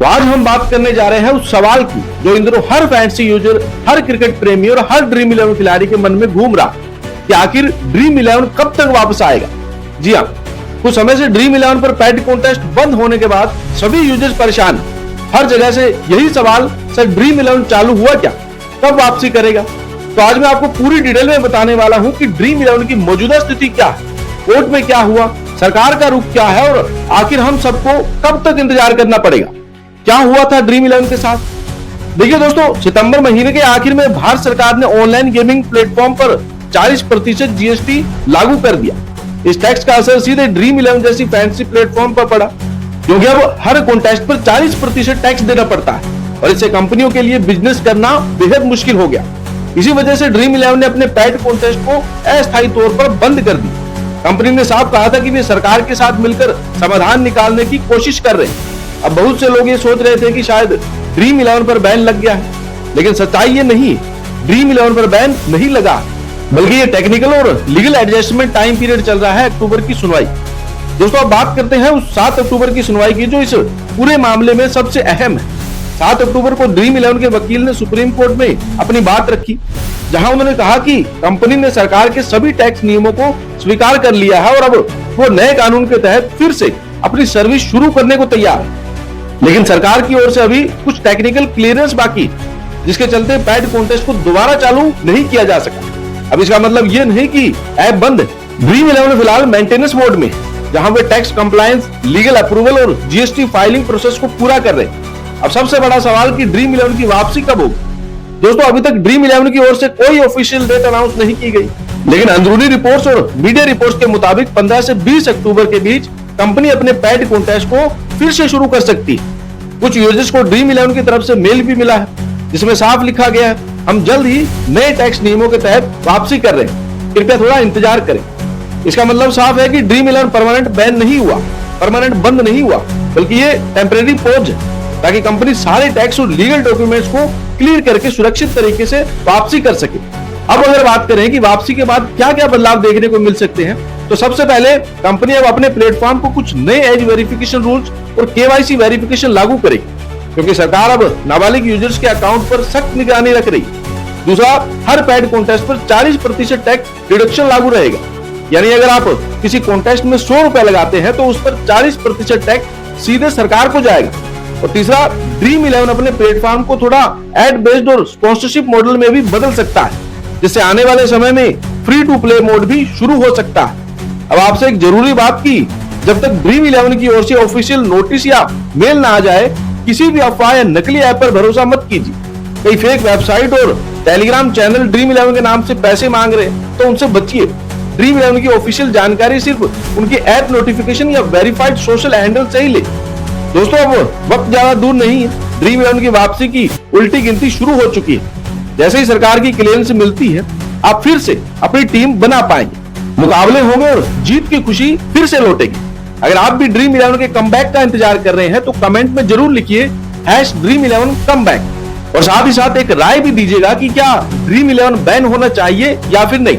तो आज हम बात करने जा रहे हैं उस सवाल की जो इन दिनों हर फैंसी यूजर, हर क्रिकेट प्रेमी और हर ड्रीम 11 खिलाड़ी के मन में घूम रहा कि आखिर ड्रीम 11 कब तक वापस आएगा। जी हाँ, कुछ समय से ड्रीम 11 पर पैड कॉन्टेस्ट बंद होने के बाद सभी यूजर्स परेशान हैं। हर जगह से यही सवाल, सर ड्रीम 11 चालू हुआ क्या, कब वापसी करेगा। तो आज मैं आपको पूरी डिटेल में बताने वाला हूं कि ड्रीम 11 की मौजूदा स्थिति क्या है, कोर्ट में क्या हुआ, सरकार का रुख क्या है और आखिर हम सबको कब तक इंतजार करना पड़ेगा। क्या हुआ था ड्रीम 11 के साथ। देखिए दोस्तों, सितंबर महीने के आखिर में भारत सरकार ने ऑनलाइन गेमिंग प्लेटफॉर्म पर 40% जीएसटी लागू कर दिया। इस टैक्स का असर सीधे ड्रीम 11 जैसी फैंसी प्लेटफॉर्म पर पड़ा, क्योंकि अब हर कॉन्टेस्ट पर 40% टैक्स देना पड़ता है और इससे कंपनियों के लिए बिजनेस करना बेहद मुश्किल हो गया। इसी वजह से ड्रीम 11 ने अपने पैड कॉन्टेस्ट को अस्थायी तौर पर बंद कर दी। कंपनी ने साफ कहा था कि वे सरकार के साथ मिलकर समाधान निकालने की कोशिश कर रहे हैं। अब बहुत से लोग ये सोच रहे थे कि शायद ड्रीम 11 पर बैन लग गया है, लेकिन सच्चाई ये नहीं, ड्रीम 11 पर बैन नहीं लगा, बल्कि ये टेक्निकल और लीगल एडजस्टमेंट टाइम पीरियड चल रहा है अक्टूबर की सुनवाई। दोस्तों, अब बात करते हैं उस 7 अक्टूबर की सुनवाई की जो इस पूरे मामले में सबसे अहम है। 7 अक्टूबर को ड्रीम 11 के वकील ने सुप्रीम कोर्ट में अपनी बात रखी, जहां उन्होंने कहा कि कंपनी ने सरकार के सभी टैक्स नियमों को स्वीकार कर लिया है और अब वो नए कानून के तहत फिर से अपनी सर्विस शुरू करने को तैयार है। लेकिन सरकार की ओर से अभी कुछ टेक्निकल क्लियरेंस बाकी, जिसके चलते पैड कॉन्टेस्ट को दोबारा चालू नहीं किया जा सका। अब इसका मतलब ये नहीं कि ऐप बंद है। ड्रीम 11 फिलहाल मेंटेनेंस मोड में, जहां वे टैक्स कंप्लायंस, लीगल अप्रूवल और जीएसटी फाइलिंग प्रोसेस को पूरा कर रहे हैं। अब सबसे बड़ा सवाल कि ड्रीम 11 की वापसी कब होगी। दोस्तों, अभी तक ड्रीम 11 की ओर से कोई ऑफिशियल डेट अनाउंस नहीं की गई, लेकिन अंदरूनी रिपोर्ट्स और मीडिया रिपोर्ट्स के मुताबिक 15 से 20 अक्टूबर के बीच कंपनी अपने पैड कॉन्टेस्ट को फिर से शुरू कर सकती है। कुछ यूजर्स को ड्रीम 11 की तरफ से मेल भी मिला है, जिसमें साफ लिखा गया है, हम जल्द ही नए टैक्स नियमों के तहत वापसी कर रहे हैं, कृपया थोड़ा इंतजार करें। इसका मतलब साफ है कि ड्रीम 11 परमानेंट बैन नहीं हुआ, परमानेंट बंद नहीं हुआ, बल्कि ये टेम्परेरी पॉज है, ताकि कंपनी सारे टैक्स और लीगल डॉक्यूमेंट्स को क्लियर करके सुरक्षित तरीके से वापसी कर सके। अब अगर बात करें कि वापसी के बाद क्या क्या बदलाव देखने को मिल सकते हैं, तो सबसे पहले कंपनी अब अपने प्लेटफॉर्म को कुछ नए एज वेरिफिकेशन रूल्स और केवाईसी वेरिफिकेशन लागू करेगी, क्योंकि सरकार अब नाबालिग यूजर्स के अकाउंट पर सख्त निगरानी रख रही है। दूसरा, हर पैड कॉन्टेस्ट पर 40% टैक्स डिडक्शन लागू रहेगा, यानी अगर आप किसी कॉन्टेस्ट में 100 रुपए लगाते हैं तो उस पर 40% टैक्स सीधे सरकार को जाएगा। और तीसरा, ड्रीम 11 अपने प्लेटफॉर्म को थोड़ा एड बेस्ड और स्पॉन्सरशिप मॉडल में भी बदल सकता है, जिससे आने वाले समय में फ्री टू प्ले मोड भी शुरू हो सकता है। अब आपसे एक जरूरी बात की, जब तक ड्रीम 11 की ओर से ऑफिशियल नोटिस या मेल ना आ जाए, किसी भी अफवाह या नकली ऐप पर भरोसा मत कीजिए। कई फेक वेबसाइट और टेलीग्राम चैनल ड्रीम 11 के नाम से पैसे मांग रहे हैं, तो उनसे बचिए। ड्रीम 11 की ऑफिशियल जानकारी सिर्फ उनके ऐप नोटिफिकेशन या वेरीफाइड सोशल हैंडल से ही ले। दोस्तों, अब वक्त ज्यादा दूर नहीं है, ड्रीम 11 की वापसी की उल्टी गिनती शुरू हो चुकी है। जैसे ही सरकार की क्लियरेंस मिलती है, आप फिर से अपनी टीम बना पाएंगे, मुकाबले होंगे और जीत की खुशी फिर से लौटेगी। अगर आप भी ड्रीम 11 के कमबैक का इंतजार कर रहे हैं तो कमेंट में जरूर लिखिए #Dream11 कमबैक और साथ ही साथ एक राय भी दीजिएगा कि क्या ड्रीम 11 बैन होना चाहिए या फिर नहीं।